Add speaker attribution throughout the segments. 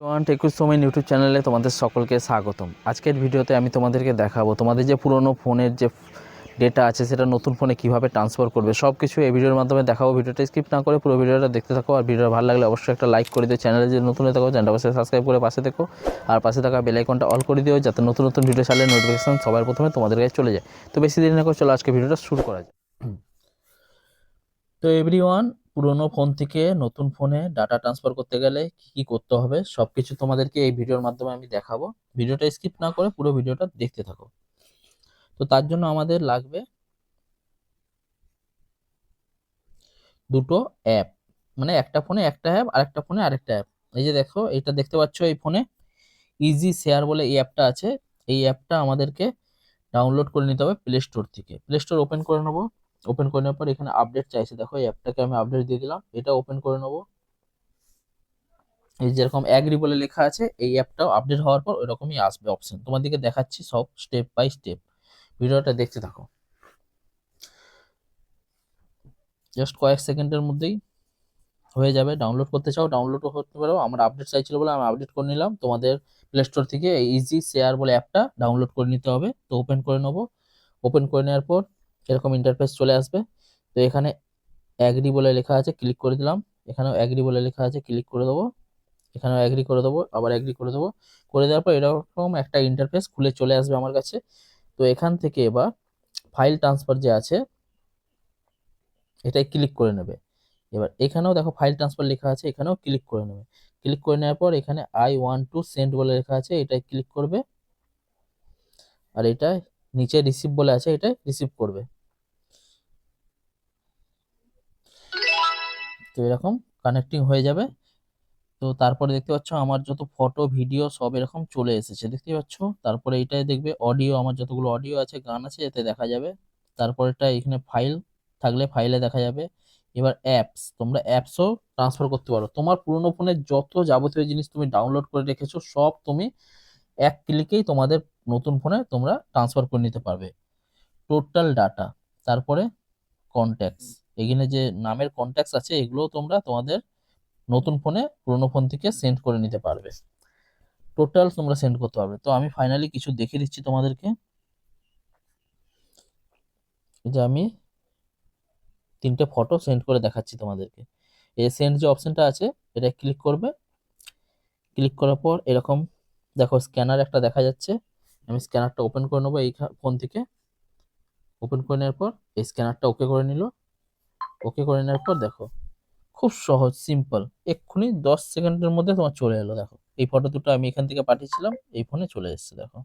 Speaker 1: টেকুর সময় ইউটিউব চ্যানেলে তোমাদের সকলকে স্বাগতম। আজকের ভিডিওতে আমি তোমাদেরকে দেখাবো তোমাদের যে পুরনো ফোনের যে ডেটা আছে সেটা নতুন ফোনে কিভাবে ট্রান্সফার করবে, সব কিছু এই ভিডিওর মাধ্যমে দেখাবো। ভিডিওটা স্কিপ না করে পুরো ভিডিওটা দেখতে থাকো। আর ভিডিও ভালো লাগলে অবশ্যই একটা লাইক করে দিও। চ্যানেলে যে নতুন হয়ে থাকো চ্যানেলটা অবশ্যই সাবস্ক্রাইব করে পাশে দেখো, আর পাশে থাকা বেল আইকনটা অল করে দিও যাতে নতুন নতুন ভিডিও ছাড়লে নোটিফিকেশন সবার প্রথমে তোমাদের কাছে চলে যায়। তো বেশি দেরি না করে চলো আজকে ভিডিওটা শুরু করা যায়। তো এভরিওয়ান, পুরোনো ফোন থেকে নতুন ফোনে ডাটা ট্রান্সফার করতে গেলে কি করতে হবে সব কিছু তোমাদেরকে এই ভিডিওর মাধ্যমে আমি দেখাবো। ভিডিওটা স্কিপ না করে পুরো ভিডিওটা দেখতে থাকো। তো তার জন্য আমাদের লাগবে দুটো অ্যাপ, মানে একটা ফোনে একটা অ্যাপ আর একটা ফোনে আরেকটা অ্যাপ। এই যে দেখো, এটা দেখতে পাচ্ছ, এই ফোনে ইজি শেয়ার বলে এই অ্যাপটা আছে। এই অ্যাপটা আমাদেরকে ডাউনলোড করে নিতে হবে প্লে স্টোর থেকে। প্লে স্টোর ওপেন করে নেবো। ওপেন করে নেওয়ার পর এখানে আপডেট চাইছে, দেখো এই অ্যাপটাকে আমি আপডেট দিয়ে দিলাম। এটা ওপেন করে নেবো। এই যেরকম অ্যাগ্রি বলে লেখা আছে, এই অ্যাপটাও আপডেট হওয়ার পর ওইরকমই আসবে অপশন। তোমাদেরকে দেখাচ্ছি সব স্টেপ বাই স্টেপ, ভিডিওটা দেখতে থাকো। জাস্ট কয়েক সেকেন্ডের মধ্যেই হয়ে যাবে। ডাউনলোড করতে চাও ডাউনলোডও করতে পারো। আমার আপডেট চাইছিল বলে আমি আপডেট করে নিলাম। তোমাদের প্লে স্টোর থেকে এই ইজি শেয়ার বলে অ্যাপটা ডাউনলোড করে নিতে হবে। তো ওপেন করে নেবো। ওপেন করে নেওয়ার পর এরকম ইন্টারফেস চলে আসবে। তো এখানে অ্যাগ্রি বলে লেখা আছে, ক্লিক করে দিলাম। এখানেও অ্যাগ্রি বলে লেখা আছে, ক্লিক করে দেবো। এখানেও অ্যাগ্রি করে দেবো, আবার অ্যাগ্রি করে দেবো। করে দেওয়ার পর এরকম একটা ইন্টারফেস খুলে চলে আসবে আমার কাছে। তো এখান থেকে এবার ফাইল ট্রান্সফার যে আছে এটাই ক্লিক করে নেবে। এবার এখানেও দেখো ফাইল ট্রান্সফার লেখা আছে, এখানেও ক্লিক করে নেবে। ক্লিক করে নেওয়ার পর এখানে আই ওয়ান্ট টু সেন্ড বলে লেখা আছে, এটাই ক্লিক করবে। আর এটা নিচে রিসিভ বলে আছে, এটাই রিসিভ করবে। তো এরকম কানেক্টিং হয়ে যাবে। তো তারপরে দেখতে পাচ্ছ আমার যত ফটো ভিডিও সব এরকম চলে এসেছে, দেখতে পাচ্ছ। তারপরে এটাই দেখবে অডিও, আমার যতগুলো অডিও আছে গান আছে এতে দেখা যাবে। তারপরেটা এখানে ফাইল থাকলে ফাইলে দেখা যাবে। এবার অ্যাপস, তোমরা অ্যাপসও ট্রান্সফার করতে পারো। তোমার পুরোনো ফোনের যত যাবতীয় জিনিস তুমি ডাউনলোড করে রেখেছো সব তুমি এক ক্লিকেই তোমাদের নতুন ফোনে তোমরা ট্রান্সফার করে নিতে পারবে। টোটাল ডাটা, তারপরে কন্ট্যাক্টস, এখানে যে নামের কন্ট্যাক্টস আছে এগুলো তোমরা তোমাদের নতুন ফোনে পুরোনো ফোন থেকে সেন্ড করে নিতে পারবে। টোটাল তোমরা সেন্ড করতে পারবে। তো আমি ফাইনালি কিছু দেখিয়ে দিচ্ছি তোমাদেরকে। এই যে আমি তিনটে ফটো সেন্ড করে দেখাচ্ছি তোমাদেরকে। এই সেন্ড যে অপশনটা আছে এটা ক্লিক করবে। ক্লিক করার পর এরকম দেখো স্ক্যানার একটা দেখা যাচ্ছে। আমি স্ক্যানারটা ওপেন করে নেবো এই ফোন থেকে। ওপেন করে নেওয়ার পর এই স্ক্যানারটা ওকে করে নিল। ওকে করে নেওয়ার পর দেখো খুব সহজ সিম্পল, এক্ষুনি 10 সেকেন্ডের মধ্যে তোমার চলে এলো। দেখো এই ফটো দুটো আমি এখান থেকে পাঠিয়েছিলাম, এই ফোনে চলে এসেছে। দেখো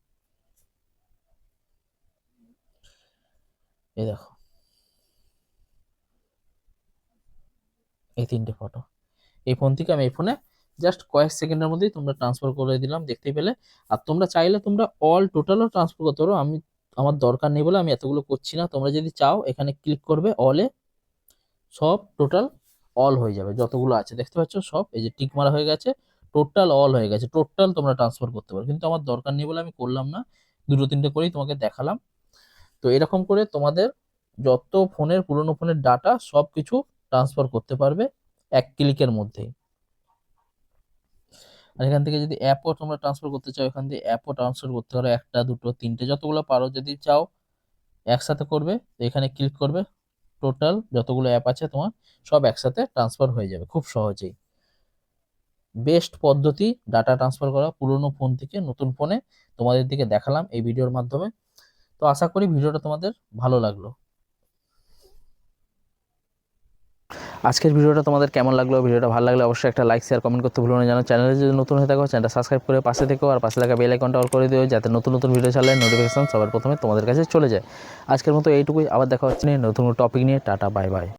Speaker 1: এই দেখো এই তিনটে ফটো এই ফোন থেকে আমি এই ফোনে জাস্ট কয়েক সেকেন্ডের মধ্যেই তোমরা ট্রান্সফার করে দিলাম, দেখতে পেলে। আর তোমরা চাইলে তোমরা অল টোটালও ট্রান্সফার করতে পারো। আমি আমার দরকার নেই বলে আমি এতগুলো করছি না। তোমরা যদি চাও এখানে ক্লিক করবে অলে, সব টোটাল অল হয়ে যাবে। যতগুলো আছে দেখতে পাচ্ছ সব এই যে টিক মারা হয়ে গেছে, টোটাল অল হয়ে গেছে। টোটাল তোমরা ট্রান্সফার করতে পারো, কিন্তু আমার দরকার নেই বলে আমি করলাম না। দুটো তিনটে করেই তোমাকে দেখালাম। তো এরকম করে তোমাদের যত ফোনের পুরোনো ফোনের ডাটা সব কিছু ট্রান্সফার করতে পারবে এক ক্লিকের মধ্যেই। আর এখান থেকে যদি অ্যাপও তোমরা ট্রান্সফার করতে চাও, এখান থেকে অ্যাপও ট্রান্সফার করতে পারো, একটা দুটো তিনটে যতগুলো পারো। যদি চাও একসাথে করবে তো এখানে ক্লিক করবে, টোটাল যতগুলো অ্যাপ আছে তোমার সব একসাথে ট্রান্সফার হয়ে যাবে খুব সহজেই। বেস্ট পদ্ধতি ডাটা ট্রান্সফার করা পুরোনো ফোন থেকে নতুন ফোনে, তোমাদের দিকে দেখালাম এই ভিডিওর মাধ্যমে। তো আশা করি ভিডিওটা তোমাদের ভালো লাগলো। আজকের ভিডিওটা তোমাদের কেমন লাগলো? ভিডিওটা ভালো লাগলে অবশ্যই একটা লাইক শেয়ার কমেন্ট করতে ভুলো না। জানো চ্যানেলে যদি নতুন হয়ে থাকো চ্যানেলটা সাবস্ক্রাইব করে পাশে থেকো, আর পাশে থাকা বেল আইকনটা অল করে দিও যাতে নতুন নতুন ভিডিও ছাড়লে নোটিফিকেশন সবার প্রথমে তোমাদের কাছে চলে যায়। আজকের মতো এইটুকুই, আবার দেখা হচ্ছে নতুন টপিক নিয়ে। Tata, bye bye.